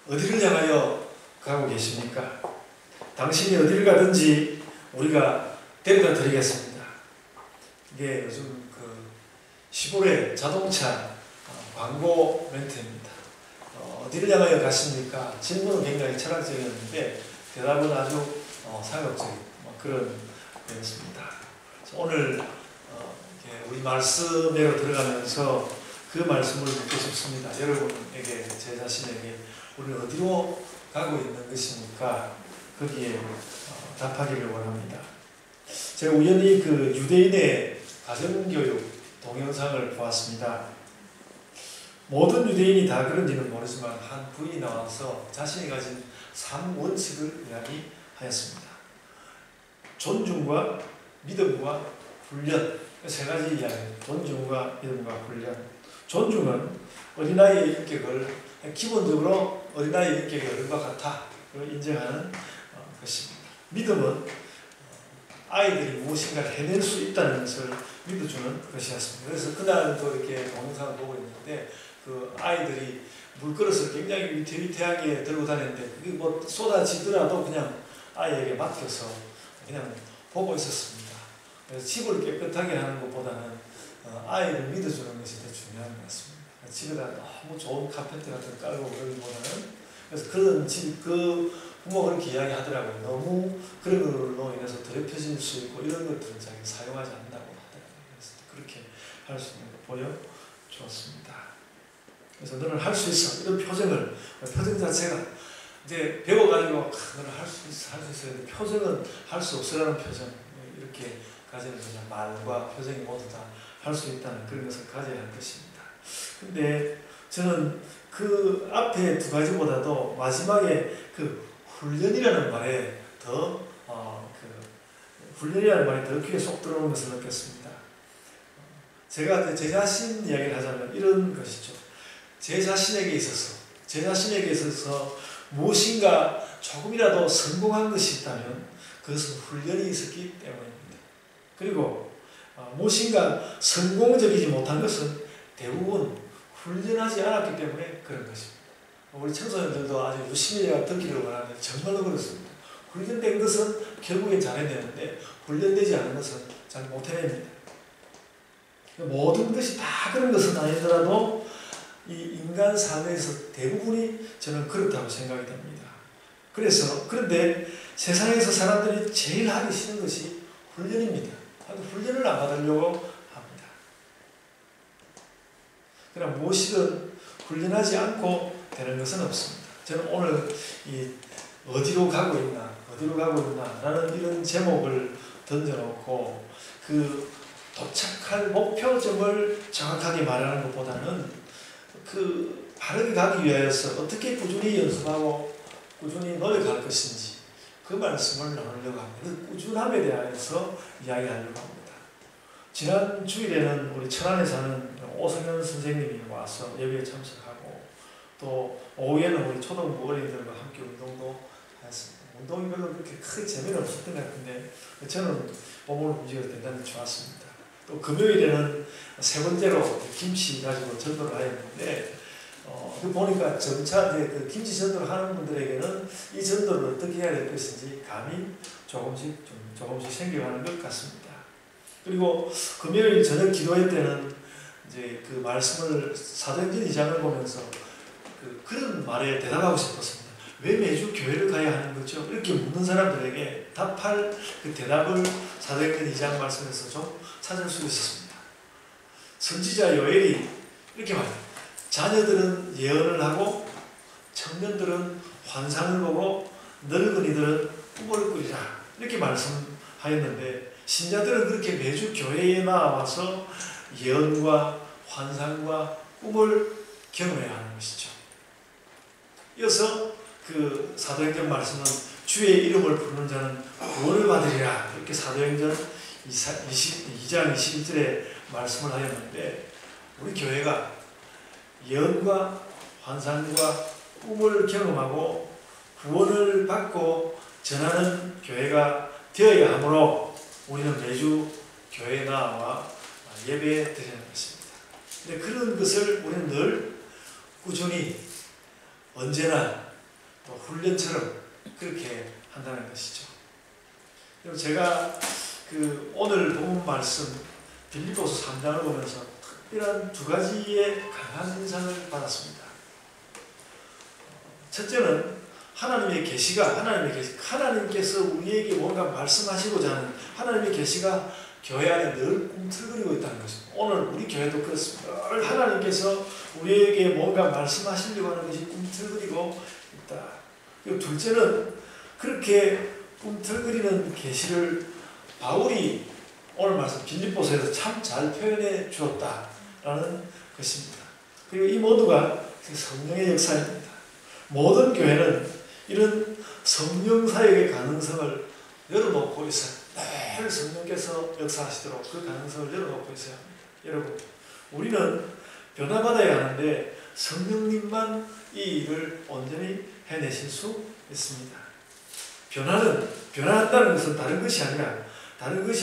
어디를 향하여 가고 계십니까? 당신이 어디를 가든지 우리가 데려다 드리겠습니다. 이게 요즘 그 시보레 자동차 광고 멘트입니다. 어디를 향하여 가십니까? 질문은 굉장히 철학적이었는데 대답은 아주 상업적인 그런 거였습니다. 오늘 우리 말씀으로 들어가면서 그 말씀을 묻고 싶습니다. 여러분에게, 제 자신에게 우리는 어디로 가고 있는 것입니까? 거기에 답하기를 원합니다. 제가 우연히 그 유대인의 가정교육 동영상을 보았습니다. 모든 유대인이 다 그런지는 모르지만 한 부인이 나와서 자신이 가진 3원칙을 이야기하였습니다. 존중과 믿음과 훈련, 세 가지 이야기. 존중과 믿음과 훈련. 존중은 어린아이의 인격을 기본적으로 어린아이의 인격이 어른과 같아 인정하는 것입니다. 믿음은 아이들이 무엇인가를 해낼 수 있다는 것을 믿어주는 것이었습니다. 그래서 그날도 이렇게 동영상을 보고 있는데 그 아이들이 물그릇을 굉장히 위태위태하게 들고 다녔는데 그게 뭐 쏟아지더라도 그냥 아이에게 맡겨서 그냥 보고 있었습니다. 그래서 집을 깨끗하게 하는 것보다는 아이를 믿어주는 것이 더 중요한 것 같습니다. 집에다 너무 좋은 카페트 같은 거 깔고 그러기보다는 그래서 그런 집, 그 부모가 그렇게 이야기하더라고요. 너무 그런 걸로 인해서 더럽혀질 수 있고 이런 것들은 자기가 사용하지 않는다고 하더라고요. 그래서 그렇게 할 수 있는 거 보여주었습니다. 그래서 너는 할 수 있어. 이런 표정 자체가 이제 배워가지고 너는 할 수 있어, 할 수 있어. 표정은 할 수 없으라는 표정. 이렇게 가지는 그냥 말과 표정이 모두 다 할 수 있다는 그런 것을 가져야 할 것입니다. 근데 저는 그 앞에 두 가지보다도 마지막에 그 훈련이라는 말에 훈련이라는 말이 더 귀에 쏙 들어오는 것을 느꼈습니다. 제가 제 자신 이야기를 하자면 이런 것이죠. 제 자신에게 있어서 무엇인가 조금이라도 성공한 것이 있다면 그것은 훈련이 있었기 때문입니다. 그리고 무엇인가 성공적이지 못한 것은 대부분 훈련하지 않았기 때문에 그런 것입니다. 우리 청소년들도 아주 열심히 듣기를 원하는데 정말로 그렇습니다. 훈련된 것은 결국엔 잘해내는데 훈련되지 않은 것은 잘 못해냅니다. 모든 것이 다 그런 것은 아니더라도 이 인간 사회에서 대부분이 저는 그렇다고 생각이 됩니다. 그런데 세상에서 사람들이 제일 하기 싫은 것이 훈련입니다. 훈련을 안 받으려고 합니다. 그러나 무엇이든 훈련하지 않고 되는 것은 없습니다. 저는 오늘 어디로 가고 있나 라는 이런 제목을 던져놓고 그 도착할 목표점을 정확하게 말하는 것보다는 그 바르게 가기 위해서 어떻게 꾸준히 연습하고 꾸준히 노력할 것인지 그 말씀을 나누려고 합니다. 그 꾸준함에 대해서 이야기하려고 합니다. 지난 주일에는 우리 천안에 사는 오성현 선생님이 와서 예배에 참석하고 또 오후에는 우리 초등부 어린이들과 함께 운동도 했습니다. 운동이 별로 그렇게 크게 재미는 없었던 것 같은데 저는 몸을 움직여서 대단히 좋았습니다. 또 금요일에는 세 번째로 김치 가지고 전도를 하였는데 그 보니까 점차 그 김치 전도를 하는 분들에게는 이 전도를 어떻게 해야 될 것인지 감이 조금씩 생겨가는 것 같습니다. 그리고 금요일 저녁 기도회 때는 이제 그 말씀을 사도행전 2장을 보면서 그런 말에 대답하고 싶었습니다. 왜 매주 교회를 가야 하는 거죠? 이렇게 묻는 사람들에게 답할 그 대답을 사도행전 2장 말씀에서 좀 찾을 수 있었습니다. 선지자 요엘이 이렇게 말합니다. 자녀들은 예언을 하고 청년들은 환상을 보고 늙은이들은 꿈을 꾸리라 이렇게 말씀하였는데 신자들은 그렇게 매주 교회에 나와서 예언과 환상과 꿈을 경험해야 하는 것이죠. 이어서 그 사도행전 말씀은 주의 이름을 부르는 자는 구원을 받으리라 이렇게 사도행전 2장 21절에 말씀을 하였는데 우리 교회가 예언과 환상과 꿈을 경험하고 구원을 받고 전하는 교회가 되어야 하므로 우리는 매주 교회에 나와 예배 드리는 것입니다. 근데 그런 것을 우리는 늘 꾸준히 언제나 또 훈련처럼 그렇게 한다는 것이죠. 그리고 제가 오늘 본 말씀 빌립보서 3장을 보면서 특별한 두 가지의 강한 인상을 받았습니다. 첫째는 하나님의 계시가 하나님께서 우리에게 뭔가 말씀하시고자 하는 하나님의 계시가 교회 안에 늘 꿈틀거리고 있다는 것입니다. 오늘 우리 교회도 그렇습니다. 늘 하나님께서 우리에게 뭔가 말씀하시려고 하는 것이 꿈틀거리고 있다. 그리고 둘째는 그렇게 꿈틀거리는 계시를 바울이 오늘 말씀 빌립보서에서 참 잘 표현해 주었다라는 것입니다. 그리고 이 모두가 성령의 역사입니다. 모든 교회는 이런 성령 사역의 가능성을 열어놓고 있어요. 늘 성령께서 역사하시도록 그 가능성을 열어놓고 있어야 합니다. 여러분, 우리는 변화받아야 하는데 성령님만 이 일을 온전히 해내실 수 있습니다. 변화한다는 것은 다른 것이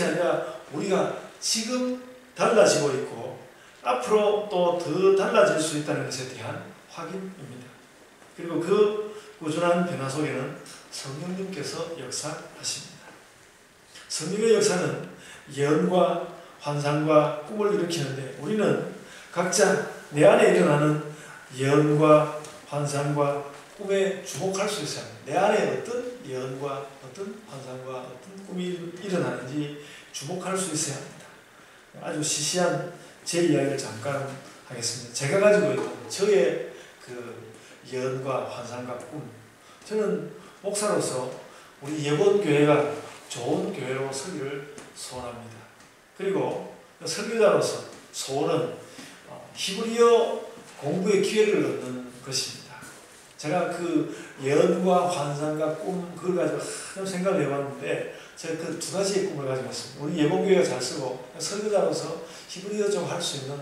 아니라 우리가 지금 달라지고 있고 앞으로 또 더 달라질 수 있다는 것에 대한 확인입니다. 그리고 그 꾸준한 변화 속에는 성령님께서 역사하십니다. 성령의 역사는 예언과 환상과 꿈을 일으키는데 우리는 각자 내 안에 일어나는 예언과 환상과 꿈에 주목할 수 있어야 합니다. 내 안에 어떤 예언과 어떤 환상과 어떤 꿈이 일어나는지 주목할 수 있어야 합니다. 아주 시시한 제 이야기를 잠깐 하겠습니다. 제가 가지고 있는 저의 예언과 환상과 꿈. 저는 목사로서 우리 예본교회가 좋은 교회로 서기를 소원합니다. 그리고 설교자로서 소원은 히브리어 공부의 기회를 얻는 것입니다. 제가 예언과 환상과 꿈 그걸 가지고 좀 생각을 해봤는데 제가 두 가지의 꿈을 가지고 있습니다. 우리 예본교회가 잘 쓰고 설교자로서 히브리어 좀 할 수 있는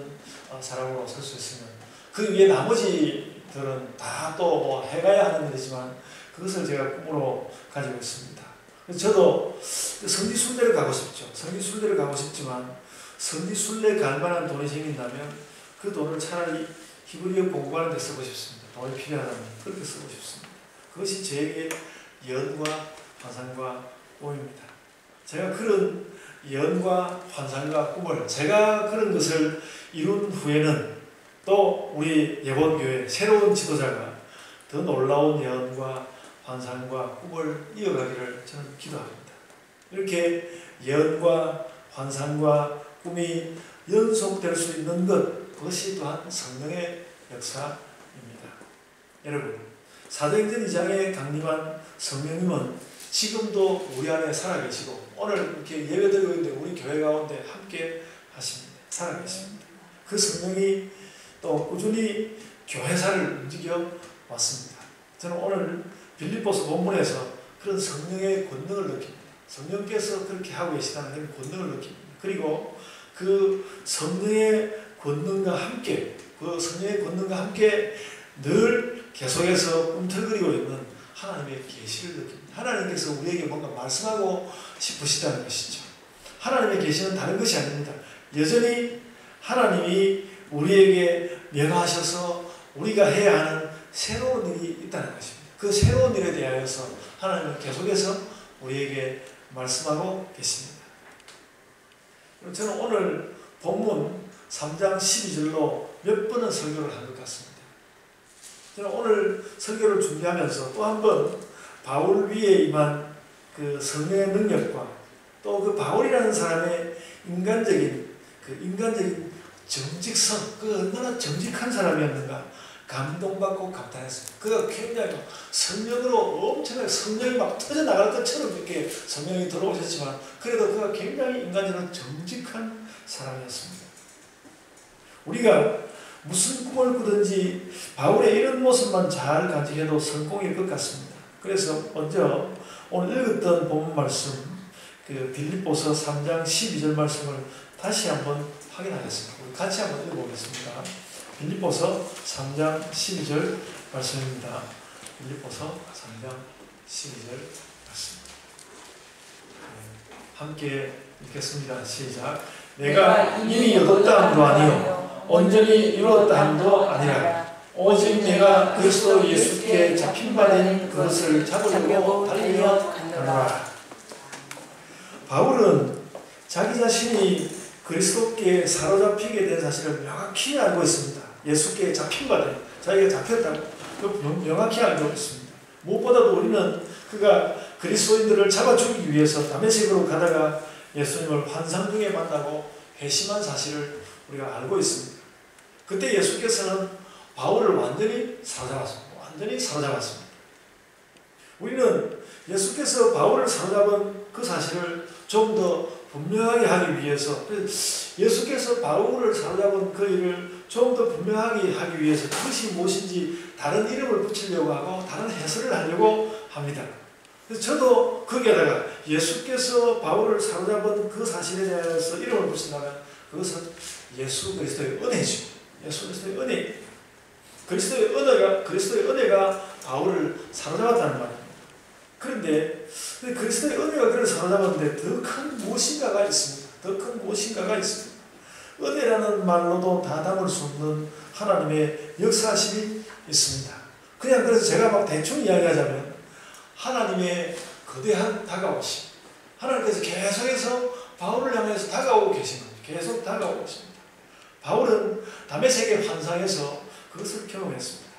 사람으로 설 수 있으면 그 위에 나머지들은 다 또 해가야 하는 일이지만 그것을 제가 꿈으로 가지고 있습니다. 그래서 저도 성지순례를 가고 싶죠. 성지순례를 가고 싶지만 성지순례 갈 만한 돈이 생긴다면 그 돈을 차라리 히브리어 공부하는 데 쓰고 싶습니다. 돈이 필요하다면 그렇게 쓰고 싶습니다. 그것이 저에게 예언과 환상과 꿈입니다. 제가 그런 예언과 환상과 꿈을 제가 그런 것을 이룬 후에는 또 우리 예본교회 새로운 지도자가 더 놀라운 예언과 환상과 꿈을 이어가기를 저는 기도합니다. 이렇게 예언과 환상과 꿈이 연속될 수 있는 그것이 또한 성령의 역사입니다. 여러분, 사도행전 2장에 강림한 성령님은 지금도 우리 안에 살아계시고 오늘 이렇게 예배드리고 있는데 우리 교회 가운데 함께 하십니다. 살아계십니다. 그 성령이 또 꾸준히 교회사를 움직여 왔습니다. 저는 오늘 빌립보서 본문에서 그런 성령의 권능을 느낍니다. 성령께서 그렇게 하고 계시다는 그런 권능을 느낍니다. 그리고 그 성령의 권능과 함께 늘 계속해서 꿈틀거리고 있는 하나님의 계시를 느낍니다. 하나님께서 우리에게 뭔가 말씀하고 싶으시다는 것이죠. 하나님의 계시는 다른 것이 아닙니다. 여전히 하나님이 우리에게 명하셔서 우리가 해야 하는 새로운 일이 있다는 것입니다. 그 새로운 일에 대하여서 하나님은 계속해서 우리에게 말씀하고 계십니다. 저는 오늘 본문 3장 12절로 몇 번은 설교를 한 것 같습니다. 저는 오늘 설교를 준비하면서 또 한 번 바울 위에 임한 그 성령의 능력과 또 그 바울이라는 사람의 인간적인 정직성, 얼마나 정직한 사람이었는가 감동받고 감탄했습니다. 그가 굉장히 성령으로 엄청나게 성령이 막 터져나갈 것처럼 이렇게 성령이 들어오셨지만 그래도 그가 굉장히 인간적으로 정직한 사람이었습니다. 우리가 무슨 꿈을 꾸든지 바울의 이런 모습만 잘 간직해도 성공일 것 같습니다. 그래서 먼저 오늘 읽었던 본문 말씀 빌립보서 3장 12절 말씀을 다시 한번 확인하겠습니다. 우리 같이 한번 읽어보겠습니다. 빌립보서 3장 12절 말씀입니다. 빌립보서 3장 12절 말씀. 함께 읽겠습니다. 시작. 내가 이미 얻었다 함도 아니요 온전히 이루었다 함도 아니라 오직 내가 그리스도 예수께 잡힌 바 된 그것을 잡으려고 달려가노라. 바울은 자기 자신이 그리스도께 사로잡히게 된 사실을 명확히 알고 있습니다. 예수께 잡힌 바 된, 자기가 잡혔다고 명확히 알고 있습니다. 무엇보다도 우리는 그가 그리스도인들을 잡아 죽이기 위해서 다메섹으로 가다가 예수님을 환상 중에 만나고 회심한 사실을 우리가 알고 있습니다. 그때 예수께서는 바울을 완전히 사로잡았습니다. 우리는 예수께서 바울을 사로잡은 그 사실을 좀 더 분명하게 하기 위해서, 예수께서 바울을 사로잡은 그 일을 좀 더 분명하게 하기 위해서 그것이 무엇인지 다른 이름을 붙이려고 하고 다른 해설을 하려고 합니다. 그래서 저도 거기에다가 예수께서 바울을 사로잡은 그 사실에 대해서 이름을 붙인다면 그것은 예수 그리스도의 은혜죠. 예수 그리스도의 은혜. 그리스도의 은혜가 바울을 사로잡았다는 말입니다. 그런데 그리스도의 은혜가 그를 사로잡았는데 더 큰 무엇인가가 있습니다. 더 큰 무엇인가가 있습니다. 은혜라는 말로도 다 담을 수 없는 하나님의 역사심이 있습니다. 그냥 그래서 제가 막 대충 이야기하자면 하나님의 거대한 다가오심, 하나님께서 계속해서 바울을 향해서 다가오고 계신 겁니다. 계속 다가오고 있습니다. 바울은 다메섹의 환상에서 그것을 경험했습니다.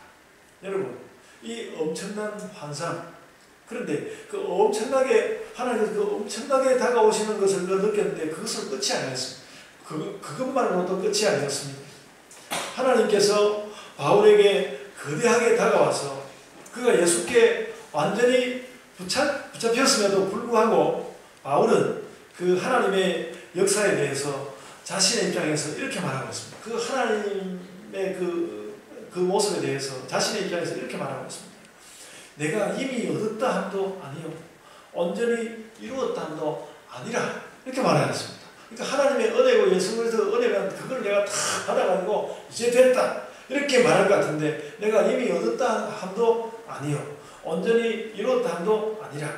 여러분, 이 엄청난 환상, 그런데 그 엄청나게 하나님께서 그 엄청나게 다가오시는 것을 느꼈는데 그것을 끝이 아니었습니다. 그것만으로도 끝이 아니었습니다. 하나님께서 바울에게 거대하게 다가와서 그가 예수께 완전히 붙잡혔음에도 불구하고 바울은 그 하나님의 역사에 대해서 자신의 입장에서 이렇게 말하고 있습니다. 그 하나님의 그 모습에 대해서 자신의 입장에서 이렇게 말하고 있습니다. 내가 이미 얻었다 함도 아니요 온전히 이루었다 함도 아니라 이렇게 말하였습니다. 그러니까 하나님의 은혜고 예수 그리스도 은혜가 그걸 내가 다 받아가지고 이제 됐다 이렇게 말할 것 같은데 내가 이미 얻었다 함도 아니요 온전히 이루었다 함도 아니라,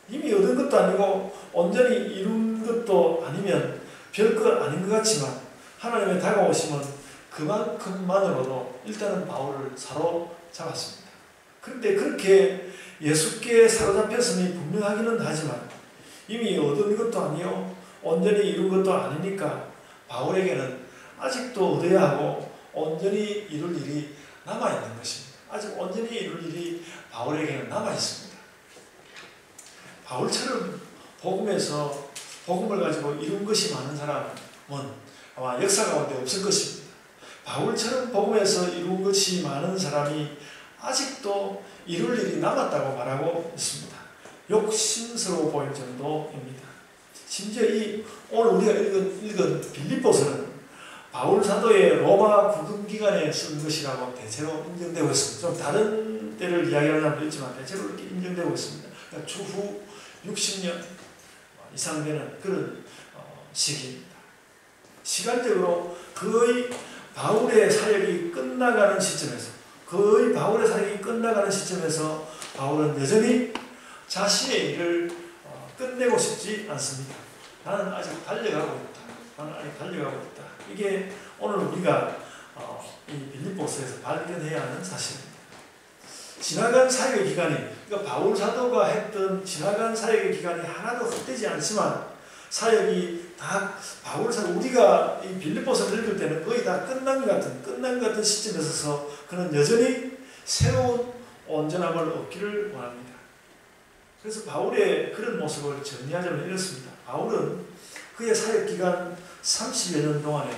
이미 얻은 것도 아니고 온전히 이룬 것도 아니면 별것 아닌 것 같지만 하나님의 다가오심은 그만큼만으로도 일단은 바울을 사로잡았습니다. 그런데 그렇게 예수께 사로잡혔음이 분명하기는 하지만 이미 얻은 것도 아니요 온전히 이룬 것도 아니니까 바울에게는 아직도 얻어야 하고 온전히 이룰 일이 남아있는 것입니다. 아직 온전히 이룰 일이 바울에게는 남아있습니다. 바울처럼 복음에서 복음을 가지고 이룬 것이 많은 사람은 아마 역사 가운데 없을 것입니다. 바울처럼 복음에서 이룬 것이 많은 사람이 아직도 이룰 일이 남았다고 말하고 있습니다. 욕심스러워 보일 정도입니다. 심지어 오늘 우리가 읽은 빌립보서는 바울 사도의 로마 구금 기간에 쓴 것이라고 대체로 인정되고 있습니다. 좀 다른 때를 이야기하는 사람도 있지만 대체로 이렇게 인정되고 있습니다. 그러니까 추후 60년 이상 되는 그런 시기입니다. 시간적으로 거의 바울의 사역이 끝나가는 시점에서 바울은 여전히 자신의 일을 끝내고 싶지 않습니다. 나는 아직 달려가고 있다. 이게 오늘 우리가 이 빌립보서에서 발견해야 하는 사실입니다. 지나간 사역의 기간이, 그러니까 바울 사도가 했던 지나간 사역의 기간이 하나도 헛되지 않지만 사역이 다 바울 사도, 우리가 이 빌립보서를 읽을 때는 거의 다 끝난 것 같은 시점에 서서 그는 여전히 새로운 온전함을 얻기를 원합니다. 그래서 바울의 그런 모습을 정리하자면 이렇습니다. 바울은 그의 사역 기간 30여 년 동안에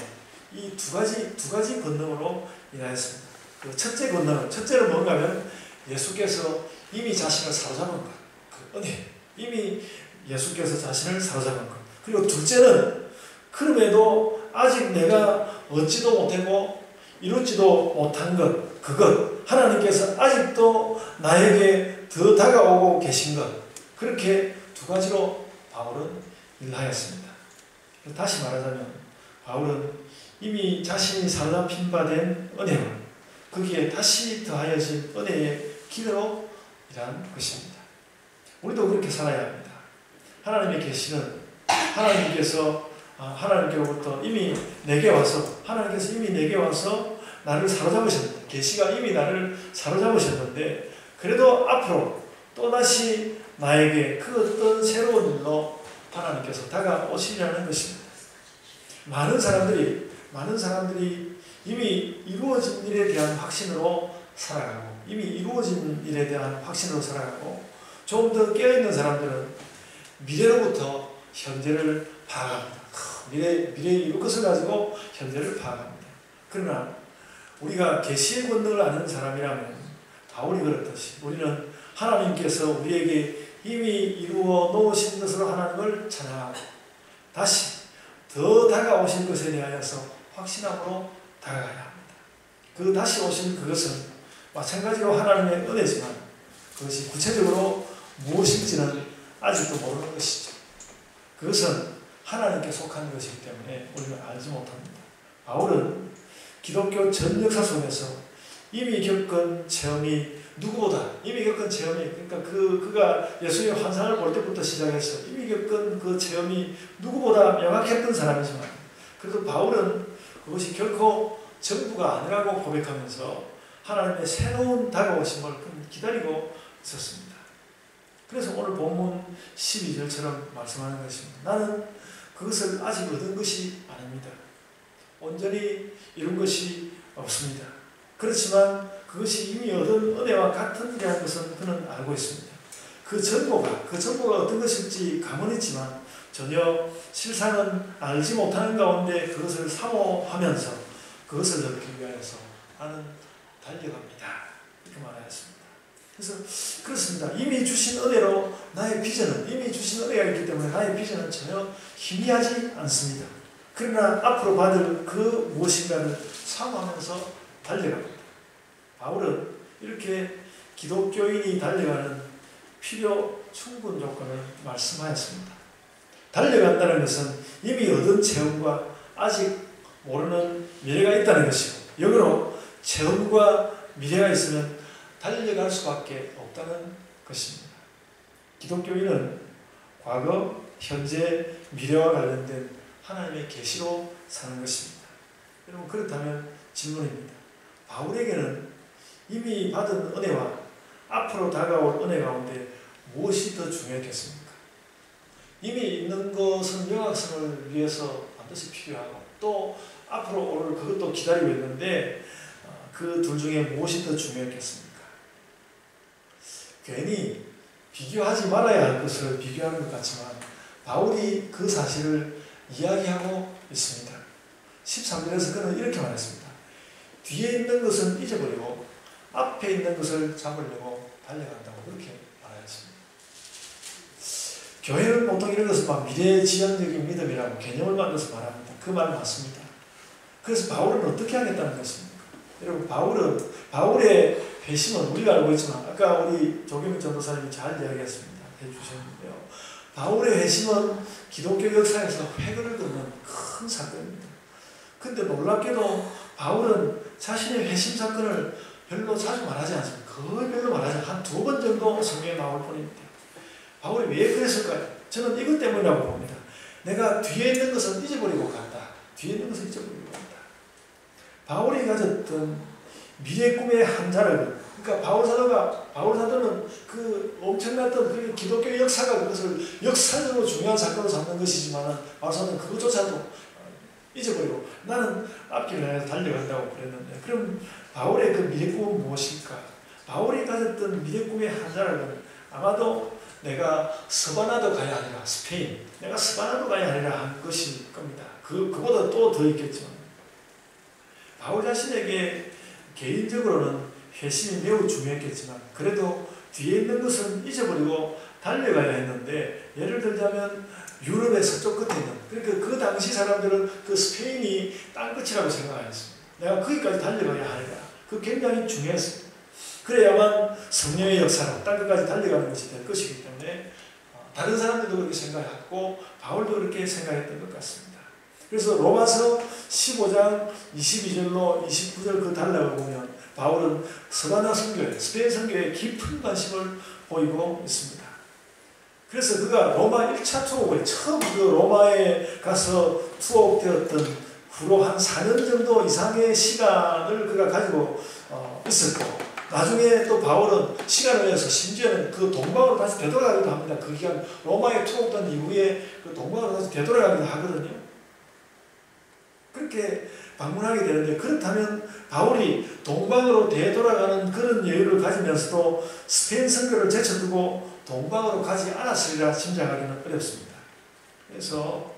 이 두 가지 권능으로 인하였습니다. 그 첫째는 뭔가 하면 예수께서 이미 자신을 사로잡은 것, 그 은혜, 이미 예수께서 자신을 사로잡은 것. 그리고 둘째는 그럼에도 아직 내가 얻지도 못하고 이루지도 못한 것, 그것, 하나님께서 아직도 나에게 더 다가오고 계신 것, 그렇게 두 가지로 바울은 일하였습니다. 다시 말하자면 바울은 이미 자신이 사로잡힌 바 된 은혜와 거기에 다시 더하여진 은혜의 기대로 일한 것입니다. 우리도 그렇게 살아야 합니다. 하나님의 계시는 하나님께로부터 이미 내게 와서 나를 사로잡으셨는데 계시가 이미 나를 사로잡으셨는데 그래도 앞으로 또다시 나에게 그 어떤 새로운 일로 하나님께서 다가오시려는 것입니다. 많은 사람들이 이미 이루어진 일에 대한 확신으로 살아가고 이미 이루어진 일에 대한 확신으로 살아가고 좀 더 깨어있는 사람들은 미래로부터 현재를 파악합니다. 미래에 이룰 것을 가지고 현재를 파악합니다. 그러나 우리가 계시의 권능을 아는 사람이라면 바울이 그렇듯이 우리는 하나님께서 우리에게 이미 이루어 놓으신 것으로 하나님을 찬양하고 다시 더 다가오실 것에 대하여서 확신함으로 다가가야 합니다. 그 다시 오신 그것은 마찬가지로 하나님의 은혜지만 그것이 구체적으로 무엇인지는 아직도 모르는 것이죠. 그것은 하나님께 속한 것이기 때문에 우리는 알지 못합니다. 바울은 기독교 전 역사 속에서 이미 겪은 체험이 그러니까 그가 예수의 환상을 볼 때부터 시작해서 이미 겪은 그 체험이 누구보다 명확했던 사람이지만 그래도 바울은 그것이 결코 전부가 아니라고 고백하면서 하나님의 새로운 다가오심을 기다리고 있었습니다. 그래서 오늘 본문 12절처럼 말씀하는 것입니다. 나는 그것을 아직 얻은 것이 아닙니다. 온전히 이룬 것이 없습니다. 그렇지만 그것이 이미 얻은 은혜와 같은 일이라는 것은 그는 알고 있습니다. 그 전부가 어떤 것일지 감은 있지만 전혀 실상은 알지 못하는 가운데 그것을 사모하면서 그것을 얻기 위하여서 나는 달려갑니다. 이렇게 말하였습니다. 그래서 그렇습니다. 이미 주신 은혜로 이미 주신 은혜가 있기 때문에 나의 비전은 전혀 희미하지 않습니다. 그러나 앞으로 받을 그 무엇인가를 사모하면서 달려갑니다. 바울은 이렇게 기독교인이 달려가는 필요 충분 조건을 말씀하였습니다. 달려간다는 것은 이미 얻은 체험과 아직 모르는 미래가 있다는 것이고 역으로 체험과 미래가 있으면 달려갈 수밖에 없다는 것입니다. 기독교인은 과거, 현재, 미래와 관련된 하나님의 계시로 사는 것입니다. 여러분 그렇다면 질문입니다. 바울에게는 이미 받은 은혜와 앞으로 다가올 은혜 가운데 무엇이 더 중요했겠습니까? 이미 있는 것은 영악성을 위해서 반드시 필요하고 또 앞으로 올 그것도 기다리고 있는데 그 둘 중에 무엇이 더 중요했겠습니까? 괜히 비교하지 말아야 할 것을 비교하는 것 같지만 바울이 그 사실을 이야기하고 있습니다. 13절에서 그는 이렇게 말했습니다. 뒤에 있는 것은 잊어버리고 앞에 있는 것을 잡으려고 달려간다고 그렇게 말하였습니다. 교회는 보통 이런 것을 미래지향적인 믿음이라고 개념을 만들어서 말합니다. 그 말은 맞습니다. 그래서 바울은 어떻게 하겠다는 것입니까? 여러분 바울의 회심은 우리가 알고 있지만 아까 우리 조경민 전도사님이 잘 이야기했습니다. 해주셨는데요. 바울의 회심은 기독교 역사에서 획을 긋는 큰 사건입니다. 근데 놀랍게도 바울은 자신의 회심 사건을 별로 자주 말하지 않습니다. 거의 별로 말하지 않습니다. 한 2번 정도 성경에 나올 뿐입니다. 바울이 왜 그랬을까요? 저는 이것 때문이라고 봅니다. 내가 뒤에 있는 것은 잊어버리고 간다. 뒤에 있는 것을 잊어버리고 간다. 바울이 가졌던 미래 꿈의 한 자를 그러니까 바울 사도는 그 엄청났던 그 기독교 역사가 그것을 역사적으로 중요한 사건으로 삼는 것이지만은 바울 사도는 그것조차도 잊어버리고 나는 앞길을 향해서 달려간다고 그랬는데 그럼 바울의 그 미래 꿈은 무엇일까? 바울이 가졌던 미래 꿈의 한 자락은 아마도 내가 스바나도 가야 하리라 스페인 내가 스바나도 가야 하리라 한 것일 겁니다. 그보다 또 더 있겠지만 바울 자신에게 개인적으로는 회심이 매우 중요했겠지만 그래도 뒤에 있는 것은 잊어버리고 달려가야 했는데 예를 들자면 유럽의 서쪽 끝에 있는 그러니까 그 당시 사람들은 그 스페인이 땅끝이라고 생각했습니다. 내가 거기까지 달려가야 하리라. 그 굉장히 중요했습니다. 그래야만 성령의 역사로 땅끝까지 달려가는 것이 될 것이기 때문에 다른 사람들도 그렇게 생각했고 바울도 그렇게 생각했던 것 같습니다. 그래서 로마서 15장 22절로 29절 그 단락을 보면 바울은 스바나 선교회, 스페인 선교회에 깊은 관심을 보이고 있습니다. 그래서 그가 로마 1차 투어에 처음 그 로마에 가서 투어되었던 후로 한 4년 정도 이상의 시간을 그가 가지고 있었고, 나중에 또 바울은 시간을 내서 심지어는 그 동방으로 다시 되돌아가기도 합니다. 그 기간 로마에 투옥된 이후에 그 동방으로 다시 되돌아가기도 하거든요. 그렇게 방문하게 되는데, 그렇다면 바울이 동방으로 되돌아가는 그런 여유를 가지면서도 스페인 선교를 제쳐두고 동방으로 가지 않았으리라 짐작하기는 어렵습니다. 그래서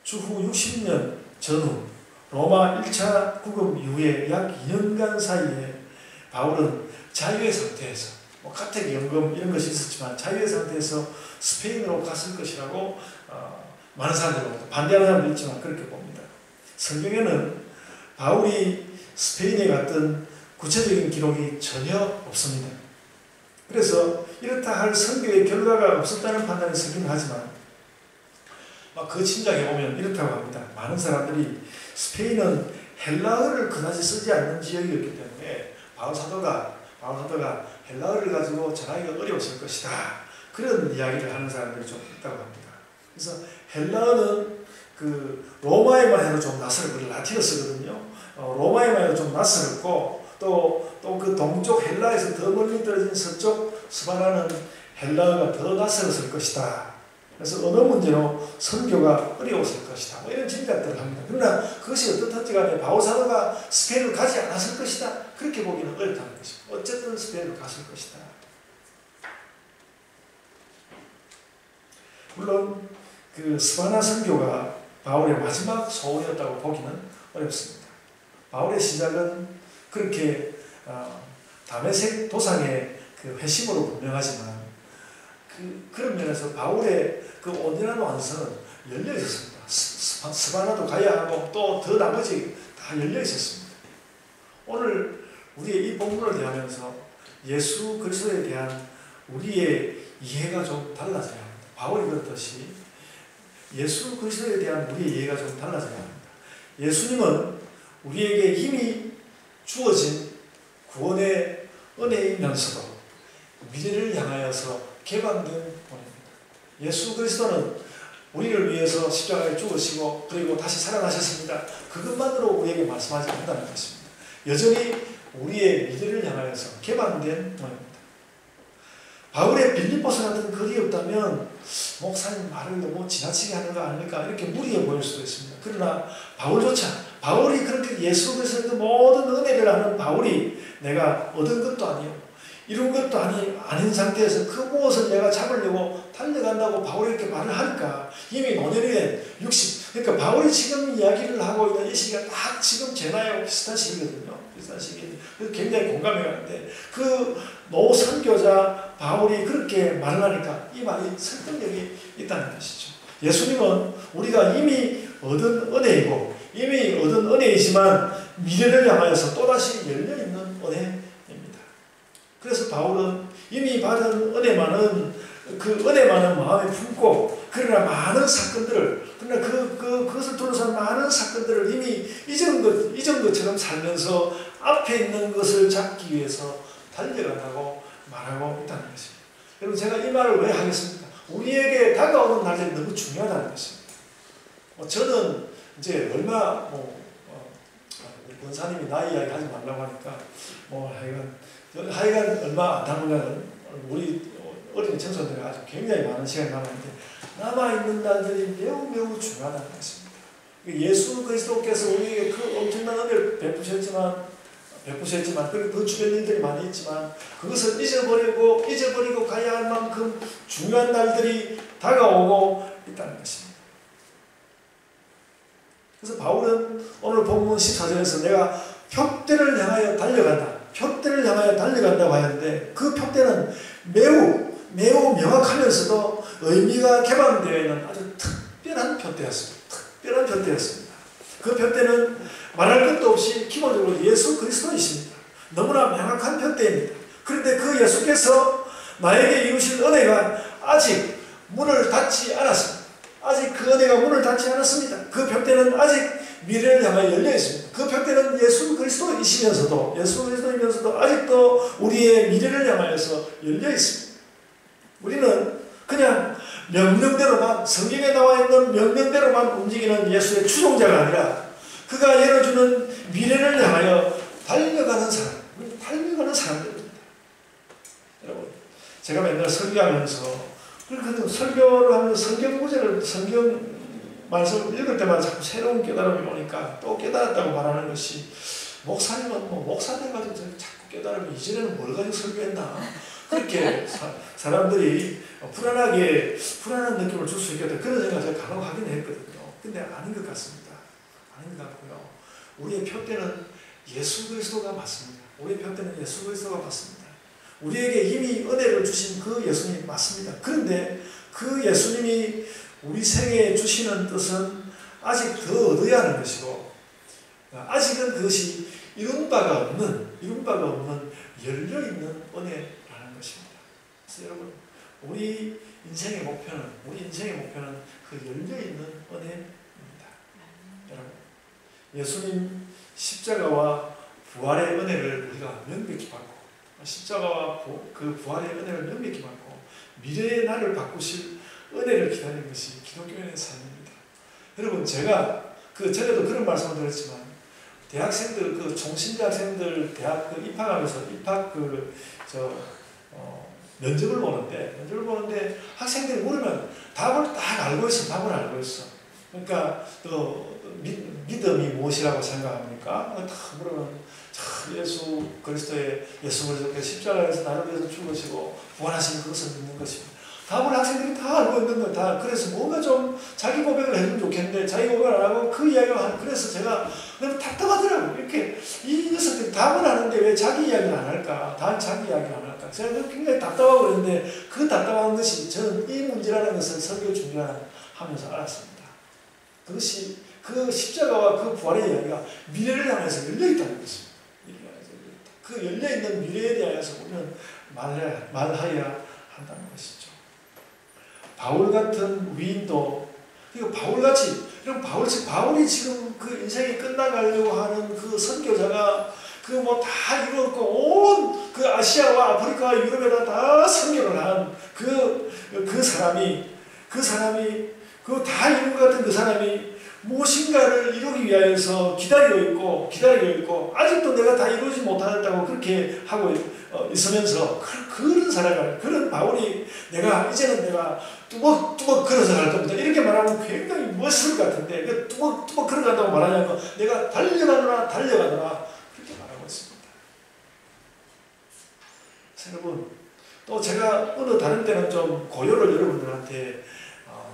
추후 60년 전후 로마 1차 구금 이후에 약 2년간 사이에 바울은 자유의 상태에서, 가택연금 이런 것이 있었지만 자유의 상태에서 스페인으로 갔을 것이라고 많은 사람들이 봅니다. 반대하는 사람도 있지만 그렇게 봅니다. 성경에는 바울이 스페인에 갔던 구체적인 기록이 전혀 없습니다. 그래서 이렇다 할 선교의 결과가 없었다는 판단을 쓰긴 하지만, 그 짐작에 보면 이렇다고 합니다. 많은 사람들이 스페인은 헬라어를 그다지 쓰지 않는 지역이었기 때문에 바울 사도가 헬라어를 가지고 전하기가 어려웠을 것이다, 그런 이야기를 하는 사람들이 좀 있다고 합니다. 그래서 헬라어는 그 로마에만 해도 좀 낯설고, 라틴어 쓰거든요. 로마에만 해도 좀 낯설고, 또 그 동쪽 헬라에서 더 멀리 떨어진 서쪽 스바나는 헬라어가 더 낯설었을 것이다. 그래서 언어 문제로 선교가 어려웠을 것이다, 이런 짐작들을 합니다. 그러나 그것이 어떻든지 간에 바울 사도가 스페인을 가지 않았을 것이다, 그렇게 보기는 어렵다는 것입니다. 어쨌든 스페인을 갔을 것이다. 물론 그 스바나 선교가 바울의 마지막 소원이었다고 보기는 어렵습니다. 바울의 시작은 그렇게 다메섹 도상의 그 회심으로 분명하지만, 그런 면에서 바울의 그 온전한 완성은 열려 있었습니다. 스바나도 가야 하고 또 더 나머지 다 열려 있었습니다. 오늘 우리의 이 본문을 대하면서 예수 그리스도에 대한 우리의 이해가 좀 달라져야 합니다. 바울이 그렇듯이 예수 그리스도에 대한 우리의 이해가 좀 달라져야 합니다. 예수님은 우리에게 이미 주어진 구원의 은혜이면서도 미래를 향하여서 개방된 본입니다. 예수 그리스도는 우리를 위해서 십자가에 죽으시고 그리고 다시 살아나셨습니다. 그것만으로 우리에게 말씀하지 않는다는 것입니다. 여전히 우리의 미래를 향하여서 개방된 본입니다. 바울의 빌립보서 같은 글이 없다면 목사님 말을 너무 지나치게 하는 거 아닙니까? 이렇게 무리해 보일 수도 있습니다. 그러나 바울이 그렇게 예수 그리스도의 모든 은혜를 아는 바울이 내가 얻은 것도 아니요, 이룬 것도 아닌 상태에서 그 무엇을 내가 잡으려고 달려간다고 바울이 이렇게 말을 하니까 이미 노년이 된 60, 그러니까 바울이 지금 이야기를 하고 있는 이 시기가 딱 지금 제 나이하고 비슷한 시기거든요. 비슷한 시기. 그래서 굉장히 공감이 가는데, 그 노선교자 바울이 그렇게 말을 하니까 이 말이 설득력이 있다는 것이죠. 예수님은 우리가 이미 얻은 은혜이고, 이미 얻은 은혜이지만 미래를 향하여서 또다시 열려있는 은혜입니다. 그래서 바울은 이미 받은 은혜만은 마음에 품고, 그러나 많은 사건들을, 그러나 그것을 둘러싼 많은 사건들을 이미 잊은 것처럼 살면서 앞에 있는 것을 잡기 위해서 달려간다고 말하고 있다는 것입니다. 여러분, 제가 이 말을 왜 하겠습니까? 우리에게 다가오는 날들이 너무 중요하다는 것입니다. 저는 이제 얼마 권사님이 나이 이야기 하지 말라고 하니까 하여간 얼마 안 남으면 우리 어린 청소년들이 아주 굉장히 많은 시간이 남았는데, 남아있는 날들이 매우 중요하다는 것입니다. 예수 그리스도께서 우리에게 그 엄청난 은혜를 베푸셨지만 그리고 그 주변 일들이 많이 있지만 그것을 잊어버리고 가야 할 만큼 중요한 날들이 다가오고 있다는 것입니다. 그래서 바울은 오늘 본문 14절에서 내가 표대를 향하여 달려간다고 하는데, 그 표대는 매우 명확하면서도 의미가 개방되어 있는 아주 특별한 표대였습니다. 그 표대는 말할 것도 없이 기본적으로 예수 그리스도이십니다. 너무나 명확한 표대입니다. 그런데 그 예수께서 나에게 이루실 은혜가 아직 문을 닫지 않았습니다. 아직 그 은혜가 문을 닫지 않았습니다. 그 표대는 아직 미래를 향하여 열려 있습니다. 그 표대는 예수 그리스도이시면서도 아직도 우리의 미래를 향하여서 열려 있습니다. 우리는 그냥 명령대로만, 성경에 나와 있는 명령대로만 움직이는 예수의 추종자가 아니라 그가 열어주는 미래를 향하여 달려가는 사람, 달려가는 사람들입니다. 여러분, 제가 맨날 설교하면서, 그리고 설교를 하면서 성경 구절을, 성경 말씀을 읽을 때마다 자꾸 새로운 깨달음이 오니까 또 깨달았다고 말하는 것이, 목사님은 뭐 목사 돼가지고 자꾸 깨달으면 이전에는 뭘 가지고 설교했나? 그렇게 사람들이 불안한 느낌을 줄 수 있겠다. 그런 생각을 제가 간혹 하긴 했거든요. 근데 아닌 것 같습니다. 아닌 것 같고요. 우리의 표대는 예수 그리스도가 맞습니다. 우리의 표대는 예수 그리스도가 맞습니다. 우리에게 이미 은혜를 주신 그 예수님 맞습니다. 그런데 그 예수님이 우리 생애에 주시는 뜻은 아직 더 얻어야 하는 것이고, 아직은 그것이 이룬 바가 없는 열려있는 은혜라는 것입니다. 그래서 여러분, 우리 인생의 목표는 그 열려있는 은혜입니다. 여러분, 예수님 십자가와 부활의 은혜를 우리가 명백히 받고, 십자가와 그 부활의 은혜를 명백히 받고 미래의 나를 바꾸실 은혜를 기다리는 것이 기독교인의 삶입니다. 여러분, 제가 전에도 그런 말씀을 드렸지만, 대학생들, 총신대학생들 대학 입학하면서 면접을 보는데 학생들이 물으면 답을 딱 알고 있어. 그러니까 믿음이 무엇이라고 생각합니까? 딱 물으면 예수 그리스도께서 십자가에서 나를 위해서 죽으시고 부활하신 그것을 믿는 것입니다. 답을 학생들이 다 알고 있는 거예요. 다. 그래서 뭔가 좀 자기 고백을 해주면 좋겠는데 자기 고백을 안 하고 그 이야기를 하는. 그래서 제가 너무 답답하더라고요. 이렇게 이 녀석들이 답을 하는데 왜 자기 이야기를 안 할까? 자기 이야기를 안 할까? 제가 굉장히 답답하고 그랬는데 그 답답한 것이 저는 이 문제라는 것을 설교 준비하면서 알았습니다. 그것이 그 십자가와 그 부활의 이야기가 미래를 향해서 열려있다는 것입니다. 그 열려있는 미래에 대하여서 우리는 말하여야 한다는 것이죠. 바울 같은 위인도, 그리고 바울이 지금 그 인생이 끝나가려고 하는 그 선교자가 다 이루었고 온 그 아시아와 아프리카와 유럽에다 다 선교를 한 그 사람이 그 다 이룬 것 같은 그 사람이 무엇인가를 이루기 위하여서 기다리고 있고 아직도 내가 다 이루지 못하였다고 그렇게 하고 있으면서 그런 사람을, 그런 바울이 이제는 내가 뚜벅뚜벅 걸어서 갈 겁니다. 이렇게 말하면 굉장히 멋있을 것 같은데, 뚜벅뚜벅 걸어간다고 말하냐면 내가 달려가노라 그렇게 말하고 있습니다. 여러분, 또 제가 어느 다른 때는 좀 고요를 여러분들한테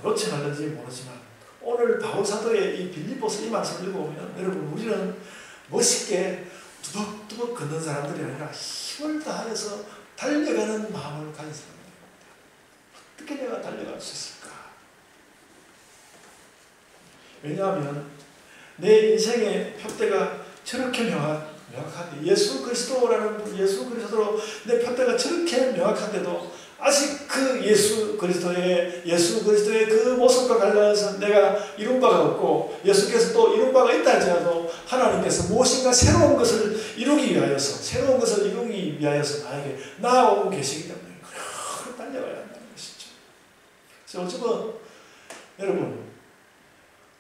요청하는지 모르지만, 오늘 바울 사도의 이 빌립보서 이 말씀을 읽어보면 여러분, 우리는 멋있게 뚜벅뚜벅 걷는 사람들이 아니라 힘을 다해서 달려가는 마음을 가진 사람들입니다. 어떻게 내가 달려갈 수 있을까? 왜냐하면 내 인생의 표대가 저렇게 명확한데, 예수 그리스도로 내 표대가 저렇게 명확한데도 아직 그 예수 그리스도의 그 모습과 관련해서 내가 이룬 바가 없고, 예수께서 또 이룬 바가 있다 할지라도 하나님께서 무엇인가 새로운 것을 이루기 위하여서 나에게 나아오고 계시기 때문에 그렇게 달려가야 한다는 것이죠. 그래서 어쩌면 여러분,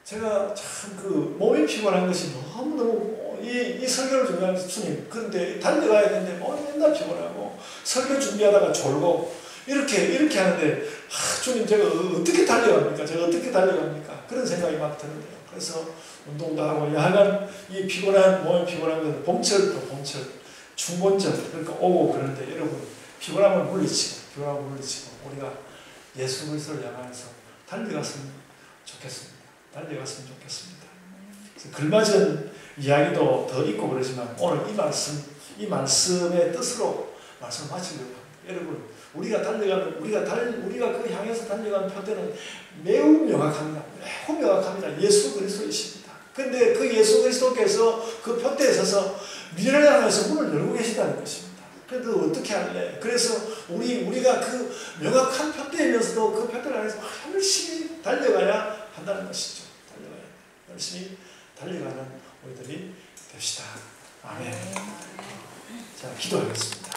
제가 참 몸이 피곤한 것이 너무너무 이 설교를 준비하면서 주님, 그런데 달려가야 되는데 몸이 맨날 피곤하고 설교 준비하다가 졸고 이렇게 하는데, 주님, 제가 어떻게 달려갑니까? 그런 생각이 막 드는데요. 그래서 운동도 하고 야간 이 몸이 피곤한 것은 봄철, 중본절 그러니까 오고, 그런데 여러분, 피곤함을 물리치고 우리가 예수 그리스도를 향해서 달려갔으면 좋겠습니다. 그래서 글맞은 이야기도 더 있고 그러지만 오늘 이 말씀의 뜻으로 말씀을 마치려고 합니다. 여러분, 우리가 그 향해서 달려가는 표대는 매우 명확합니다. 예수 그리스도이십니다. 근데 그 예수 그리스도께서 그 표대에 서서 미래를 향해서 문을 열고 계시다는 것입니다. 그런데 어떻게 할래? 그래서 우리가 그 명확한 표대이면서도 그 표대를 향해서 열심히 달려가야 한다는 것이죠. 열심히 달려가는 우리들이 됩시다. 아멘. 자, 기도하겠습니다.